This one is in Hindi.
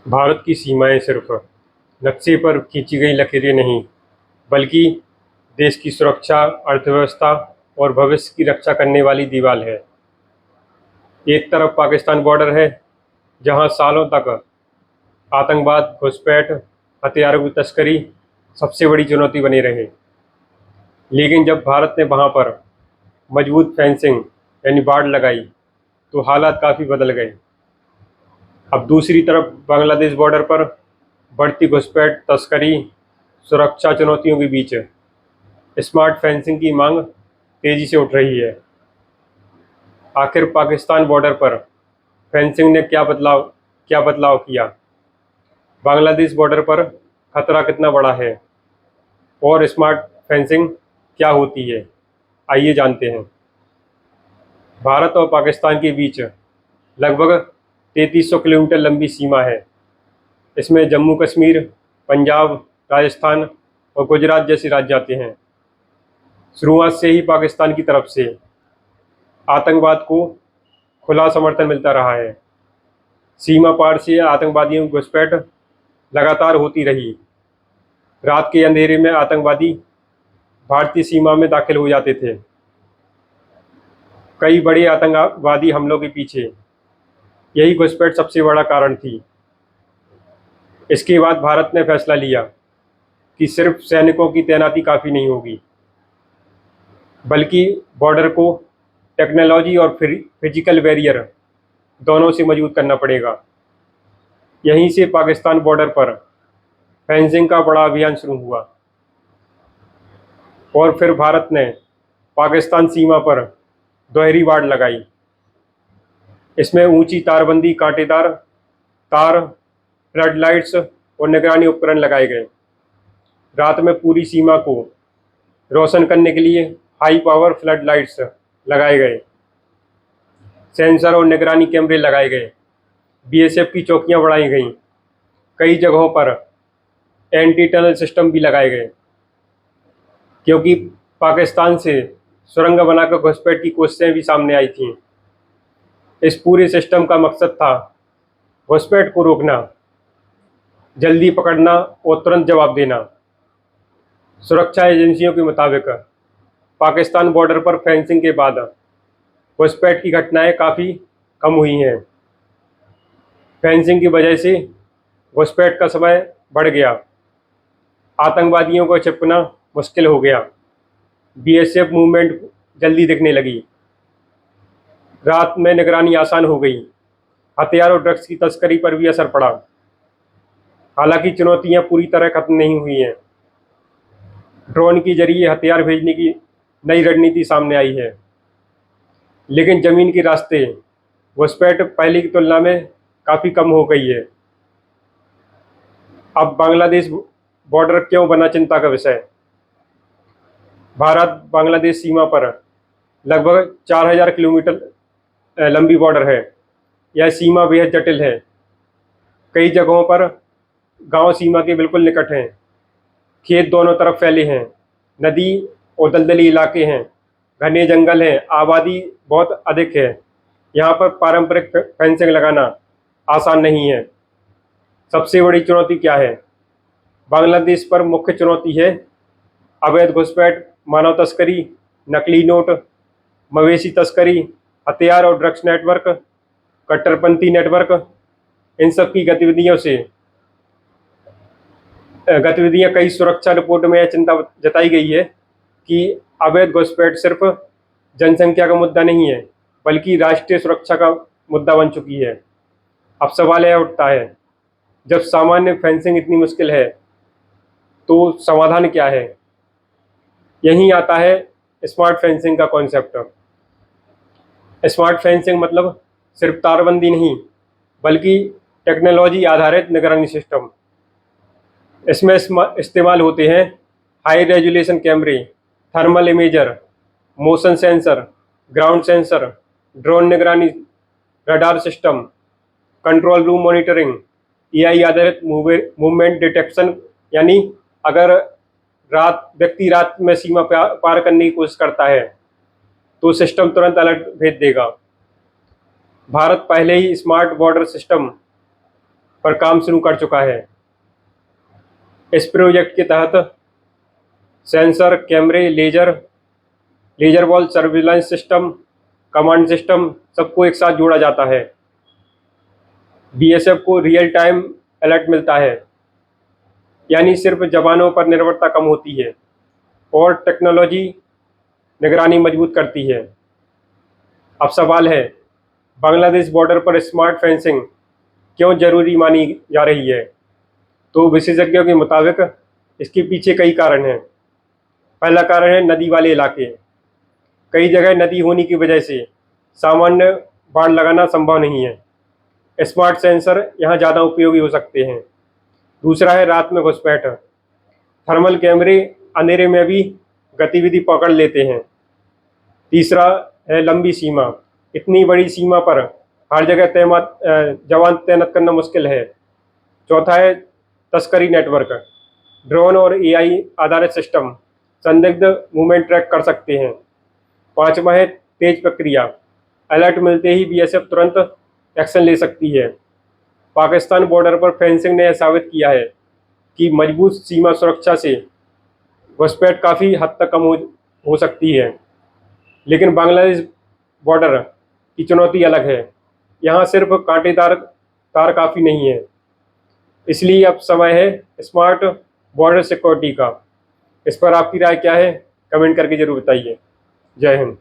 भारत की सीमाएं सिर्फ नक्शे पर खींची गई लकीरें नहीं, बल्कि देश की सुरक्षा, अर्थव्यवस्था और भविष्य की रक्षा करने वाली दीवार है। एक तरफ पाकिस्तान बॉर्डर है, जहां सालों तक आतंकवाद, घुसपैठ, हथियारों की तस्करी सबसे बड़ी चुनौती बनी रहे। लेकिन जब भारत ने वहां पर मजबूत फेंसिंग यानी बाड़ लगाई, तो हालात काफ़ी बदल गए। अब दूसरी तरफ बांग्लादेश बॉर्डर पर बढ़ती घुसपैठ, तस्करी, सुरक्षा चुनौतियों के बीच स्मार्ट फेंसिंग की मांग तेजी से उठ रही है। आखिर पाकिस्तान बॉर्डर पर फेंसिंग ने क्या बदलाव किया? बांग्लादेश बॉर्डर पर खतरा कितना बड़ा है और स्मार्ट फेंसिंग क्या होती है? आइए जानते हैं। भारत और पाकिस्तान के बीच लगभग 3300 किलोमीटर लंबी सीमा है। इसमें जम्मू कश्मीर, पंजाब, राजस्थान और गुजरात जैसे राज्य आते हैं। शुरुआत से ही पाकिस्तान की तरफ से आतंकवाद को खुला समर्थन मिलता रहा है। सीमा पार से आतंकवादियों की घुसपैठ लगातार होती रही। रात के अंधेरे में आतंकवादी भारतीय सीमा में दाखिल हो जाते थे। कई बड़े आतंकवादी हमलों के पीछे यही घुसपैठ सबसे बड़ा कारण थी। इसके बाद भारत ने फैसला लिया कि सिर्फ सैनिकों की तैनाती काफ़ी नहीं होगी, बल्कि बॉर्डर को टेक्नोलॉजी और फिजिकल बैरियर दोनों से मजबूत करना पड़ेगा। यहीं से पाकिस्तान बॉर्डर पर फेंसिंग का बड़ा अभियान शुरू हुआ और फिर भारत ने पाकिस्तान सीमा पर दोहरी बाड़ लगाई। इसमें ऊंची तारबंदी, कांटेदार तार, फ्लड लाइट्स और निगरानी उपकरण लगाए गए। रात में पूरी सीमा को रोशन करने के लिए हाई पावर फ्लड लाइट्स लगाए गए। सेंसर और निगरानी कैमरे लगाए गए। बीएसएफ की चौकियां बढ़ाई गईं। कई जगहों पर एंटी टनल सिस्टम भी लगाए गए, क्योंकि पाकिस्तान से सुरंग बनाकर घुसपैठ की कोशिशें भी सामने आई थीं। इस पूरे सिस्टम का मकसद था घुसपैठ को रोकना, जल्दी पकड़ना और तुरंत जवाब देना। सुरक्षा एजेंसियों के मुताबिक पाकिस्तान बॉर्डर पर फेंसिंग के बाद घुसपैठ की घटनाएं काफ़ी कम हुई हैं। फेंसिंग की वजह से घुसपैठ का समय बढ़ गया, आतंकवादियों को छिपना मुश्किल हो गया, बीएसएफ मूवमेंट जल्दी दिखने लगी, रात में निगरानी आसान हो गई, हथियार और ड्रग्स की तस्करी पर भी असर पड़ा। हालांकि चुनौतियां पूरी तरह खत्म नहीं हुई हैं। ड्रोन के जरिए हथियार भेजने की नई रणनीति सामने आई है, लेकिन जमीन के रास्ते घुसपैठ पहले की तुलना में काफ़ी कम हो गई है। अब बांग्लादेश बॉर्डर क्यों बना चिंता का विषय? भारत बांग्लादेश सीमा पर लगभग 4000 किलोमीटर लंबी बॉर्डर है। यह सीमा बेहद जटिल है। कई जगहों पर गांव सीमा के बिल्कुल निकट हैं। खेत दोनों तरफ फैले हैं। नदी और दलदली इलाके हैं। घने जंगल हैं। आबादी बहुत अधिक है। यहाँ पर पारंपरिक फेंसिंग लगाना आसान नहीं है। सबसे बड़ी चुनौती क्या है? बांग्लादेश पर मुख्य चुनौती है अवैध घुसपैठ, मानव तस्करी, नकली नोट, मवेशी तस्करी, हथियार और ड्रग्स नेटवर्क, कट्टरपंथी नेटवर्क। इन सब की गतिविधियां कई सुरक्षा रिपोर्ट में यह चिंता जताई गई है कि अवैध घुसपैठ सिर्फ जनसंख्या का मुद्दा नहीं है, बल्कि राष्ट्रीय सुरक्षा का मुद्दा बन चुकी है। अब सवाल यह उठता है, जब सामान्य फेंसिंग इतनी मुश्किल है, तो समाधान क्या है? यहीं आता है स्मार्ट फेंसिंग का कॉन्सेप्ट। स्मार्ट फेंसिंग मतलब सिर्फ तारबंदी नहीं, बल्कि टेक्नोलॉजी आधारित निगरानी सिस्टम। इसमें इस्तेमाल होते हैं हाई रेजोल्यूशन कैमरे, thermal imager, motion sensor, ground sensor, drone निगरानी, radar system, control room monitoring, AI आधारित मूवमेंट डिटेक्शन। यानी अगर व्यक्ति रात में सीमा पार करने की कोशिश करता है, तो सिस्टम तुरंत अलर्ट भेज देगा। भारत पहले ही स्मार्ट बॉर्डर सिस्टम पर काम शुरू कर चुका है। इस प्रोजेक्ट के तहत सेंसर, कैमरे, laser wall surveillance system, command system सबको एक साथ जोड़ा जाता है। बीएसएफ को रियल टाइम अलर्ट मिलता है, यानी सिर्फ जवानों पर निर्भरता कम होती है और टेक्नोलॉजी निगरानी मजबूत करती है। अब सवाल है, बांग्लादेश बॉर्डर पर स्मार्ट फेंसिंग क्यों जरूरी मानी जा रही है? तो विशेषज्ञों के मुताबिक इसके पीछे कई कारण हैं। पहला कारण है नदी वाले इलाके। कई जगह नदी होने की वजह से सामान्य बाड़ लगाना संभव नहीं है। स्मार्ट सेंसर यहाँ ज़्यादा उपयोगी हो सकते हैं। दूसरा है रात में घुसपैठ। थर्मल कैमरे अंधेरे में भी गतिविधि पकड़ लेते हैं। तीसरा है लंबी सीमा। इतनी बड़ी सीमा पर हर जगह जवान तैनात करना मुश्किल है। चौथा है तस्करी नेटवर्क। ड्रोन और एआई आधारित सिस्टम संदिग्ध मूवमेंट ट्रैक कर सकते हैं। पांचवा है तेज प्रक्रिया। अलर्ट मिलते ही बीएसएफ तुरंत एक्शन ले सकती है। पाकिस्तान बॉर्डर पर फेंसिंग ने यह साबित किया है कि मजबूत सीमा सुरक्षा से घुसपैठ काफ़ी हद तक कम हो सकती है। लेकिन बांग्लादेश बॉर्डर की चुनौती अलग है। यहाँ सिर्फ कांटेदार तार काफ़ी नहीं है। इसलिए अब समय है स्मार्ट बॉर्डर सिक्योरिटी का। इस पर आपकी राय क्या है? कमेंट करके जरूर बताइए। जय हिंद।